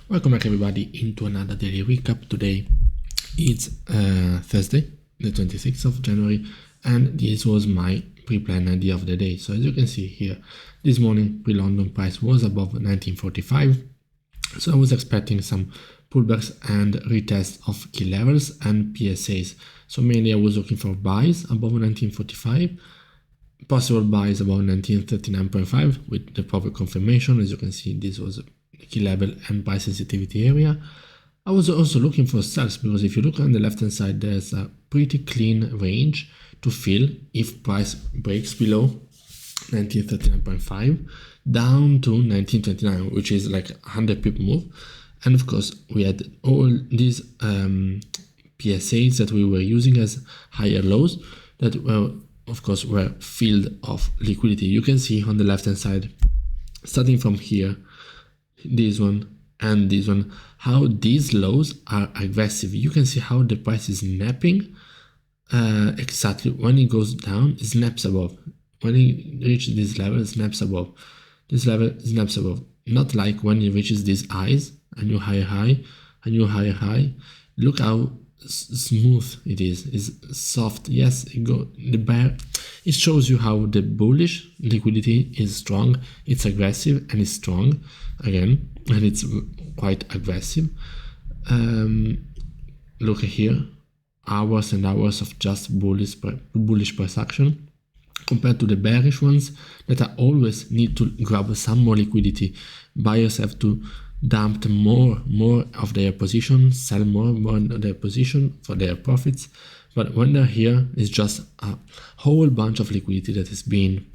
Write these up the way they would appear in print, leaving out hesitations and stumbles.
Welcome back everybody into another daily recap. Today it's Thursday, the 26th of January, and this was my pre-planned idea of the day. So as you can see here, this morning pre-London price was above 1945, so I was expecting some pullbacks and retests of key levels and PSAs. So mainly I was looking for buys above 1945, possible buys above 1939.5 with the proper confirmation. As you can see, this was a key level and price sensitivity area. I was also looking for sells because if you look on the left hand side, there's a pretty clean range to fill if price breaks below 1939.5 down to 1929, which is like a 100 pip move. And of course we had all these PSAs that we were using as higher lows that were of course were filled of liquidity. You can see on the left hand side, starting from here, this one and this one, how these lows are aggressive. You can see how the price is snapping exactly when it goes down, it snaps above. When it reaches this level, it snaps above. This level snaps above. Not like when it reaches these highs, a new higher high, a new higher high. Look how smooth it is. It's soft. Yes, the bear. It shows you how the bullish liquidity is strong. It's aggressive and it's strong again, and it's quite aggressive. Look here, hours and hours of just bullish price action compared to the bearish ones that I always need to grab some more liquidity. Buyers have to dump more of their position, sell more of their position for their profits. But when they're here, it's just a whole bunch of liquidity that is being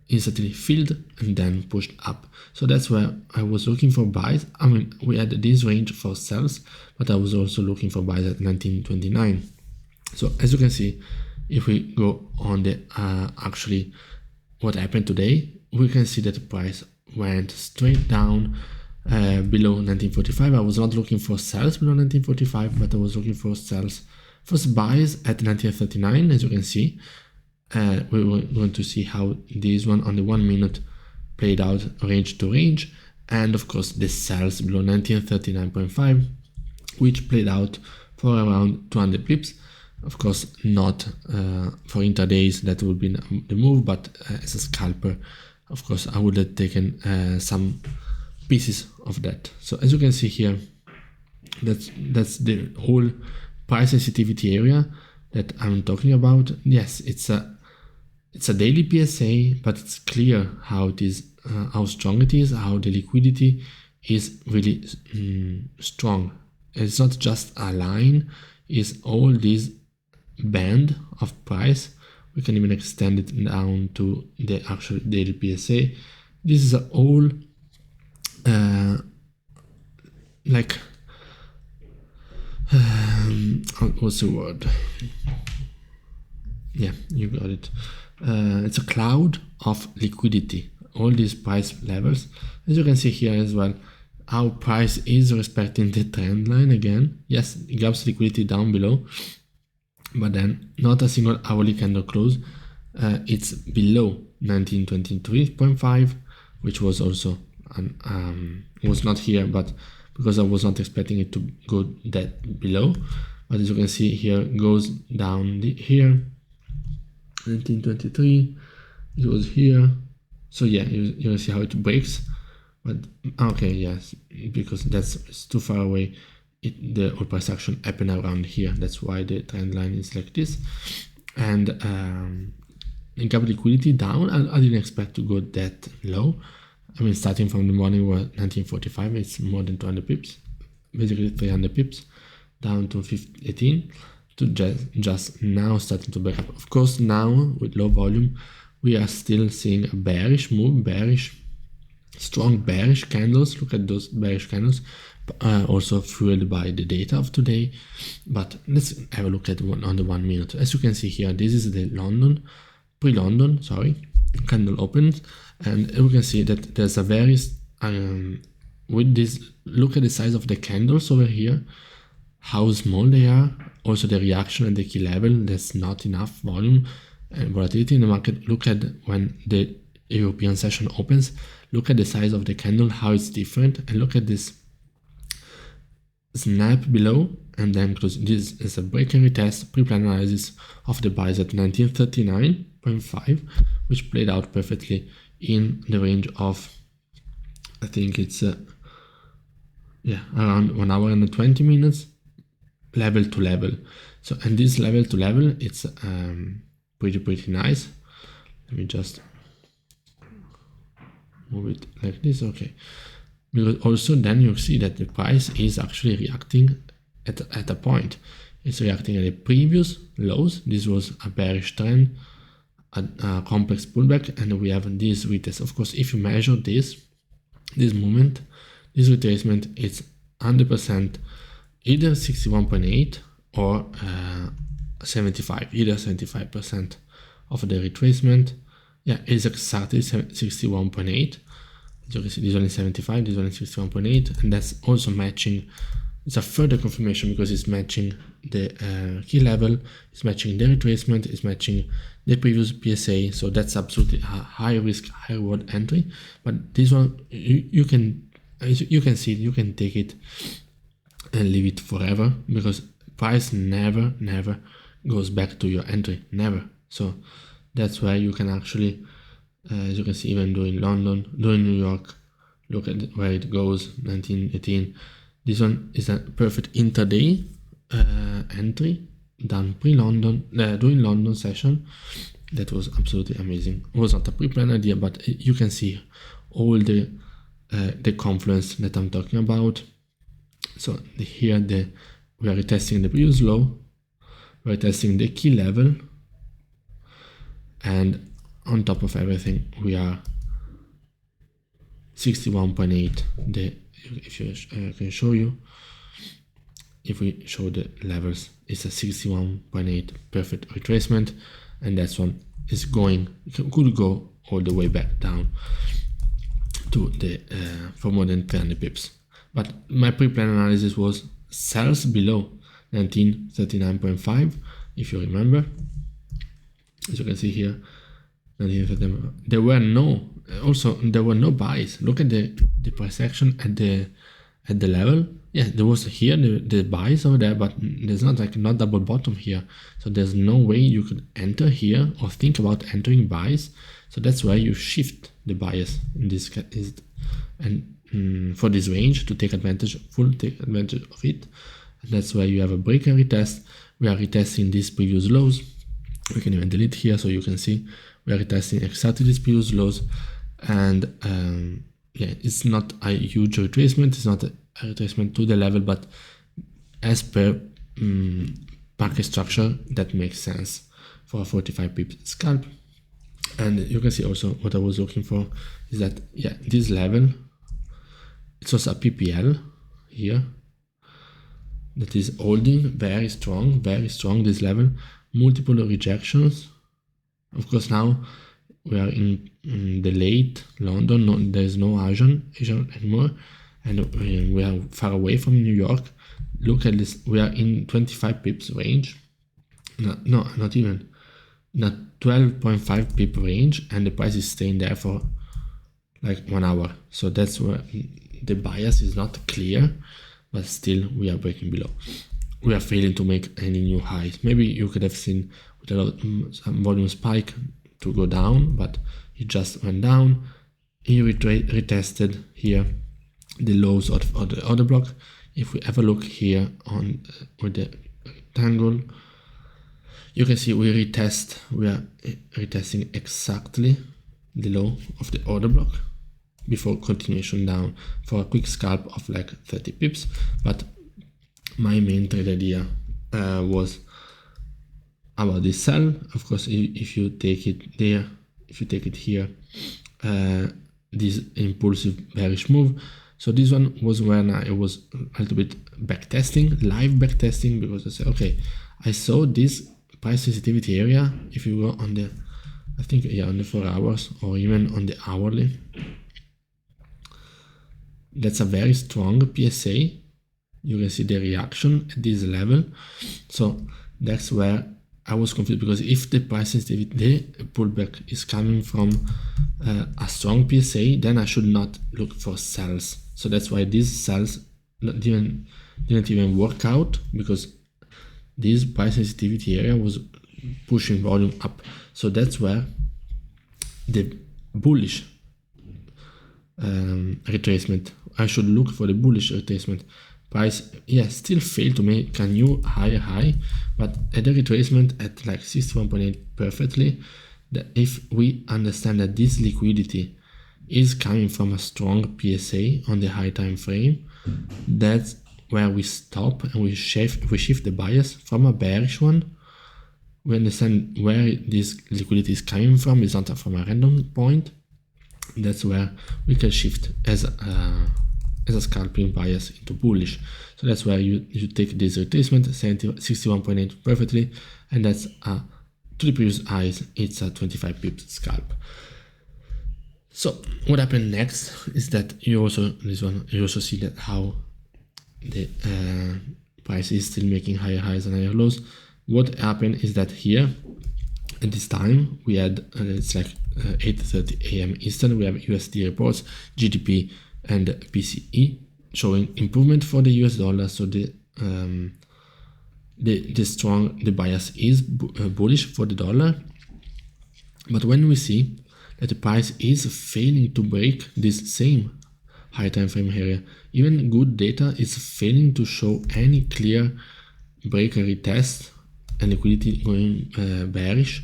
instantly filled and then pushed up. So that's where I was looking for buys. I mean, we had this range for sells, but I was also looking for buys at 1929. So as you can see, if we go on the actually what happened today, we can see that the price went straight down below 1945. I was not looking for sells below 1945, but I was looking for sells, first buys at 1939. As you can see, we were going to see how this one on the 1 minute played out range to range, and of course the sells below 1939.5, which played out for around 200 pips. Of course, not for intradays, that would be the move, but as a scalper, of course, I would have taken some pieces of that. So as you can see here, that's the whole price sensitivity area that I'm talking about. Yes, it's a daily PSA, but it's clear how it is, how strong it is, how the liquidity is really strong. It's not just a line; it's all this band of price. We can even extend it down to the actual daily PSA. This is all like what's the word? Yeah, you got it. It's a cloud of liquidity, all these price levels. As you can see here as well, how price is respecting the trend line again. Yes, it grabs liquidity down below, but then not a single hourly candle close. It's below 1923.5, which was also was not here, but because I was not expecting it to go that below. But as you can see here, goes down here, 1923, it was here. So yeah, you see how it breaks. But okay, yes, because it's too far away. The whole price action happened around here. That's why the trend line is like this. And it got liquidity down. I didn't expect to go that low. I mean, starting from the morning where 1945, it's more than 200 pips, basically 300 pips, down to 18, to just now starting to back up. Of course, now with low volume, we are still seeing a bearish move, strong bearish candles. Look at those bearish candles. Also fueled by the data of today. But let's have a look at on the 1 minute. As you can see here, this is the pre-London candle opened, and we can see that there's a very with this, look at the size of the candles over here, how small they are. Also the reaction at the key level, there's not enough volume and volatility in the market. Look at when the European session opens, look at the size of the candle, how it's different, and look at this snap below, and then because this is a break and retest pre-plan analysis of the buys at 1939.5, which played out perfectly in the range of, I think it's around 1 hour and 20 minutes, level to level. So, and this level to level, it's pretty nice. Let me just move it like this. Okay, because also then you see that the price is actually reacting at a point. It's reacting at the previous lows. This was a bearish trend, a complex pullback, and we have this retest. Of course, if you measure this movement, this retracement, it's 100% either 61.8 or 75, either 75% of the retracement. Yeah, it's exactly 61.8. So you can see this one is 75, this one is 61.8, and that's also matching. It's a further confirmation because it's matching the key level, it's matching the retracement, it's matching the previous PSA. So that's absolutely a high risk, high reward entry. But this one, you can see it, you can take it and leave it forever, because price never goes back to your entry, never. So that's why you can actually, as you can see, even doing London, doing New York, look at where it goes, 1918. This one is a perfect intraday entry done pre-London, during London session. That was absolutely amazing. It was not a pre-planned idea, but you can see all the confluence that I'm talking about. So here we are retesting the previous low, we're testing the key level, and on top of everything, we are 61.8. If you can show you, if we show the levels, it's a 61.8 perfect retracement, and that one is could go all the way back down to the for more than 300 pips. But my pre-plan analysis was sells below 1939.5, if you remember. As you can see here, there were no buys. Look at the price action at the level. Yeah, there was here the buys over there, but there's not double bottom here, so there's no way you could enter here or think about entering buys. So that's why you shift the bias in this case, and for this range to take advantage of it. And that's why you have a break and retest. We are retesting these previous lows. We can even delete here so you can see we are retesting exactly these previous lows. And yeah, it's not a huge retracement, it's not a retracement to the level, but as per market structure, that makes sense for a 45 pip scalp. And you can see also what I was looking for is that, yeah, this level, it's also a PPL here that is holding very strong, this level, multiple rejections. Of course, now we are in the late London, there's no Asian anymore, and we are far away from New York. Look at this, we are in 25 pips range, no, not even, not 12.5 pip range, and the price is staying there for like 1 hour. So that's where the bias is not clear, but still we are breaking below. We are failing to make any new highs. Maybe you could have seen with a lot, some volume spike to go down, but it just went down. Here we retested here the lows of the order block. If we ever look here on with the rectangle, you can see we are retesting exactly the low of the order block before continuation down for a quick scalp of like 30 pips. But my main trade idea was about this sell. Of course, if you take it there, if you take it here, this impulsive bearish move. So this one was when I was a little bit backtesting, live backtesting, because I said, okay, I saw this price sensitivity area. If you go on the, I think, yeah, on the 4 hours or even on the hourly, that's a very strong PSA. You can see the reaction at this level. So that's where I was confused, because if the price sensitivity, the pullback is coming from a strong PSA, then I should not look for sells. So that's why these sells didn't even work out, because this price sensitivity area was pushing volume up. So that's where the bullish retracement, I should look for the bullish retracement. Price, still failed to make a new higher high, but at the retracement at like 61.8 perfectly, that if we understand that this liquidity is coming from a strong PSA on the high time frame, that's where we stop and we shift the bias from a bearish one. We understand where this liquidity is coming from. It's not from a random point. That's where we can shift as a scalping bias into bullish. So that's where you take this retracement 61.8 perfectly, and that's to the previous highs, it's a 25 pips scalp. So what happened next is that you also see that how the price is still making higher highs and higher lows. What happened is that here at this time we had it's like 8:30 a.m. Eastern, we have USD reports, GDP and PCE showing improvement for the US dollar. So the bias is bullish for the dollar. But when we see that the price is failing to break this same high time frame area, even good data is failing to show any clear breaker retest and liquidity going bearish,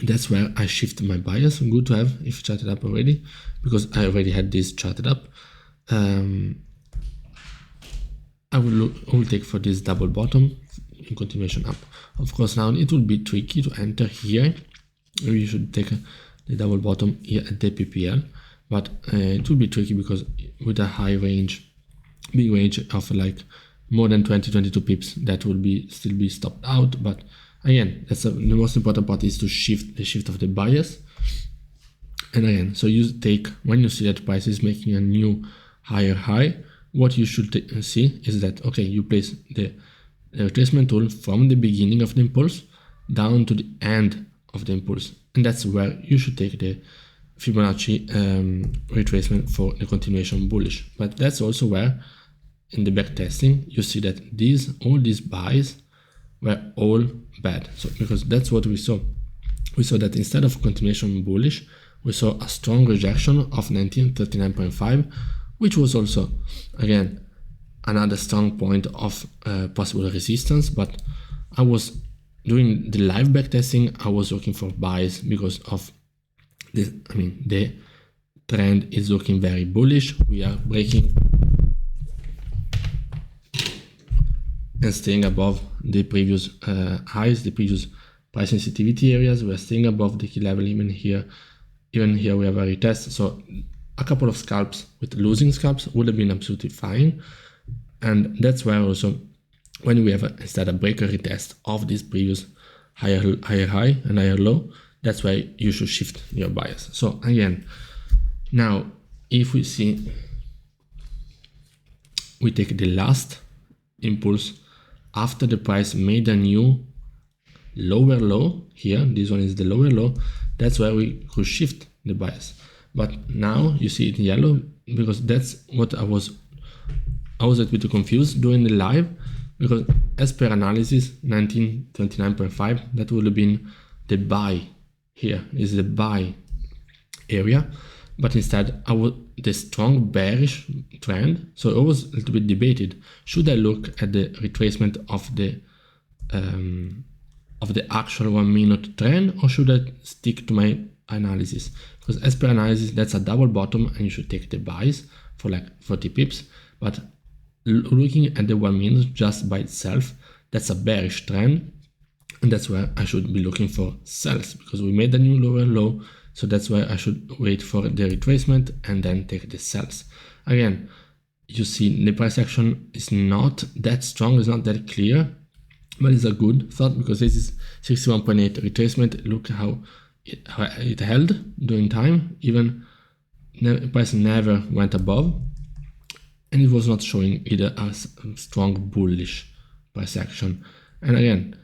that's where I shift my bias. Good to have if charted up already, because I already had this charted up. I will take for this double bottom in continuation up. Of course, now it will be tricky to enter here. You should take the double bottom here at the PPL, but it will be tricky because with a high range, big range of like more than 20-22 pips, that will still be stopped out. But again, that's the most important part, is to shift of the bias. And again, so you take, when you see that price is making a new higher high, what you should see is that, okay, you place the retracement tool from the beginning of the impulse down to the end of the impulse, and that's where you should take the Fibonacci retracement for the continuation bullish. But that's also where in the back testing you see that all these buys were all bad. So because that's what we saw. We saw that instead of continuation bullish, we saw a strong rejection of 1939.5, which was also again another strong point of possible resistance. But I was doing the live backtesting, I was looking for buys because of the trend is looking very bullish. We are breaking and staying above the previous highs, the previous price sensitivity areas. We are staying above the key level. Even here we have a retest. So a couple of scalps with losing scalps would have been absolutely fine. And that's where also, when we have instead a breaker retest of this previous higher high and higher low, that's why you should shift your bias. So again, now if we see, we take the last impulse after the price made a new lower low here, this one is the lower low, that's where we could shift the bias. But now you see it in yellow, because that's what I was a bit confused during the live, because as per analysis 1929.5, that would have been the buy. Here is the buy area, but instead the strong bearish trend. So it was a little bit debated, should I look at the retracement of the actual 1 minute trend, or should I stick to my analysis? Because as per analysis, that's a double bottom and you should take the buys for like 40 pips. But looking at the 1 minute just by itself, that's a bearish trend, and that's where I should be looking for sells, because we made a new lower low. So that's why I should wait for the retracement and then take the sells. Again, you see the price action is not that strong, it's not that clear, but it's a good thought, because this is 61.8 retracement. Look how it held during time. Even the price never went above, and it was not showing either a strong bullish price action. And again,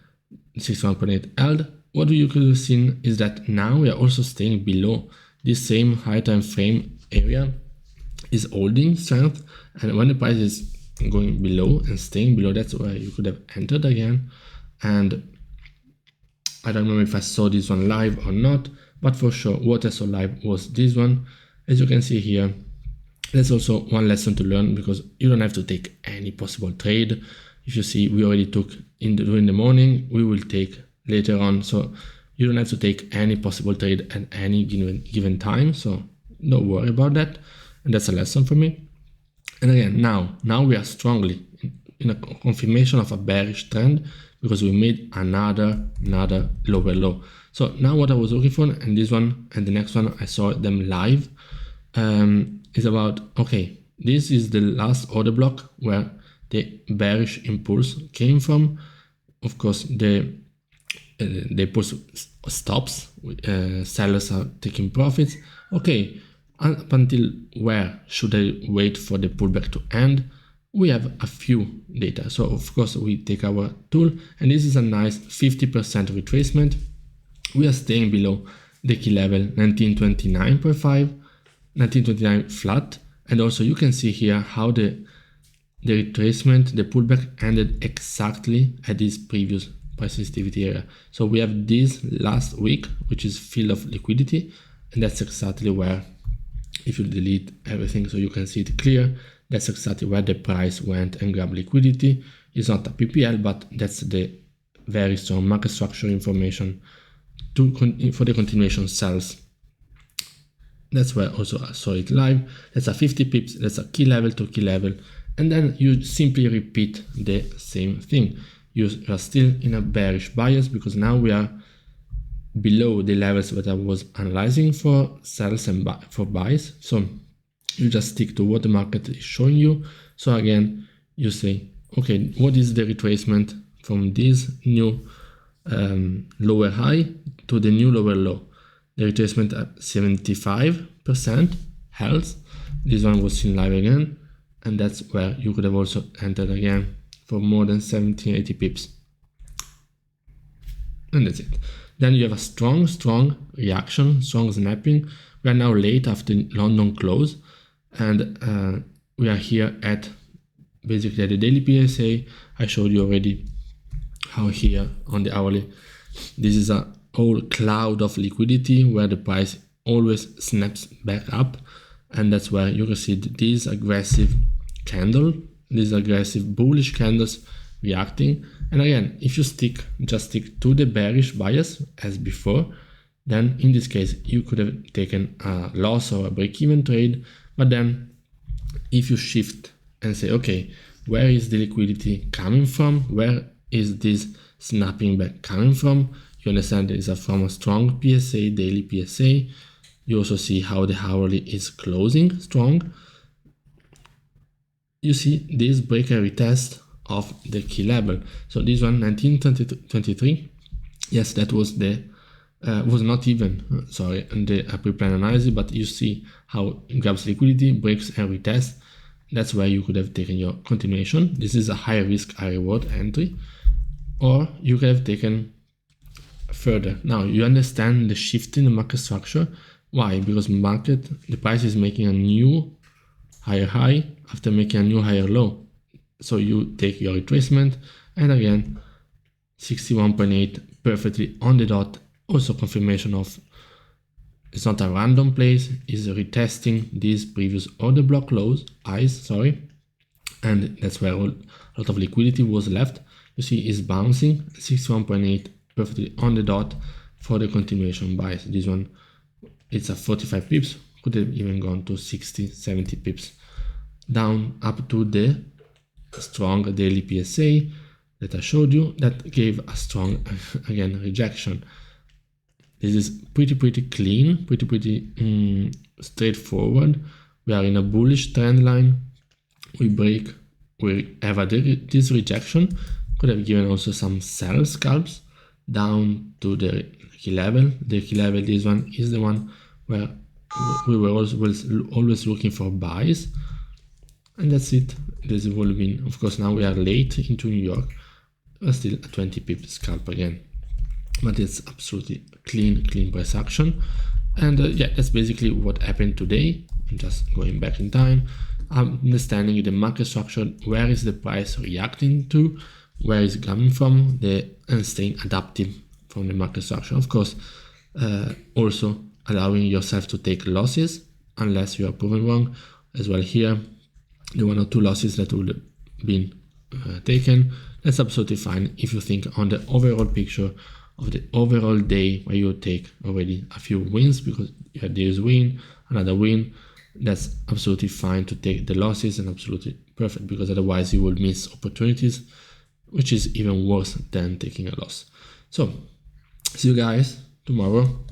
61.8 held. What you could have seen is that now we are also staying below this same high time frame area is holding strength, and when the price is going below and staying below, that's where you could have entered again. And I don't remember if I saw this one live or not, but for sure what I saw live was this one. As you can see here, there's also one lesson to learn, because you don't have to take any possible trade. If you see, we already took during the morning, we will take later on, so you don't have to take any possible trade at any given time, so don't worry about that. And that's a lesson for me. And again, now we are strongly in a confirmation of a bearish trend, because we made another lower low. So now what I was looking for, and this one and the next one, I saw them live, is about, okay, this is the last order block where the bearish impulse came from. Of course, the impulse stops, sellers are taking profits. Okay, up until where should I wait for the pullback to end? We have a few data. So of course we take our tool, and this is a nice 50% retracement. We are staying below the key level 1929.5, 1929 flat, and also you can see here how the retracement, the pullback ended exactly at this previous price sensitivity area. So we have this last week, which is filled of liquidity, and that's exactly where, if you delete everything so you can see it clear, that's exactly where the price went and grabbed liquidity. It's not a PPL, but that's the very strong market structure information for the continuation sells. That's where also I saw it live. That's a 50 pips, that's a key level to key level. And then you simply repeat the same thing. You are still in a bearish bias, because now we are below the levels that I was analyzing for sells and for buys. So you just stick to what the market is showing you. So again, you say, okay, what is the retracement from this new lower high to the new lower low? The retracement at 75% held. This one was seen live again, and that's where you could have also entered again for more than 70-80 pips. And that's it. Then you have a strong reaction, strong snapping. We are now late after London close, and we are here at basically at the daily PSA. I showed you already how here on the hourly, this is a whole cloud of liquidity where the price always snaps back up, and that's where you can see this aggressive candle, these aggressive bullish candles reacting. And again, if you just stick to the bearish bias as before, then in this case you could have taken a loss or a break-even trade. But then if you shift and say, okay, where is the liquidity coming from? Where is this snapping back coming from? You understand it is from a strong PSA, daily PSA. You also see how the hourly is closing strong. You see this break and retest of the key level. So this one, 1923, yes, that was the was not even the pre-plan analysis, but you see how it grabs liquidity, breaks and retests. That's where you could have taken your continuation. This is a high risk, high reward entry, or you could have taken further. Now you understand the shift in the market structure. Why? Because the price is making a new higher high after making a new higher low. So you take your retracement, and again 61.8 perfectly on the dot. Also confirmation of it's not a random place, it's retesting these previous order block highs, and that's where a lot of liquidity was left. You see it's bouncing 61.8 perfectly on the dot for the continuation buys. This one, it's a 45 pips, could have even gone to 60-70 pips down up to the strong daily PSA that I showed you that gave a strong again rejection. This is pretty clean, pretty straightforward. We are in a bullish trend line. We have this rejection, could have given also some sell scalps down to the key level. The key level, this one is the one where we were always looking for buys. And that's it. This will be, of course, now we are late into New York. still a 20 pip scalp again. But it's absolutely clean price action. And yeah, that's basically what happened today. I'm just going back in time, understanding the market structure, where is the price reacting to, where is it coming from, and staying adaptive from the market structure. Of course, also allowing yourself to take losses unless you are proven wrong. As well here, the 1 or 2 losses that would have been taken, that's absolutely fine if you think on the overall picture of the overall day, where you take already a few wins because you had this win, another win. That's absolutely fine to take the losses, and absolutely perfect, because otherwise you will miss opportunities, which is even worse than taking a loss. So see you guys tomorrow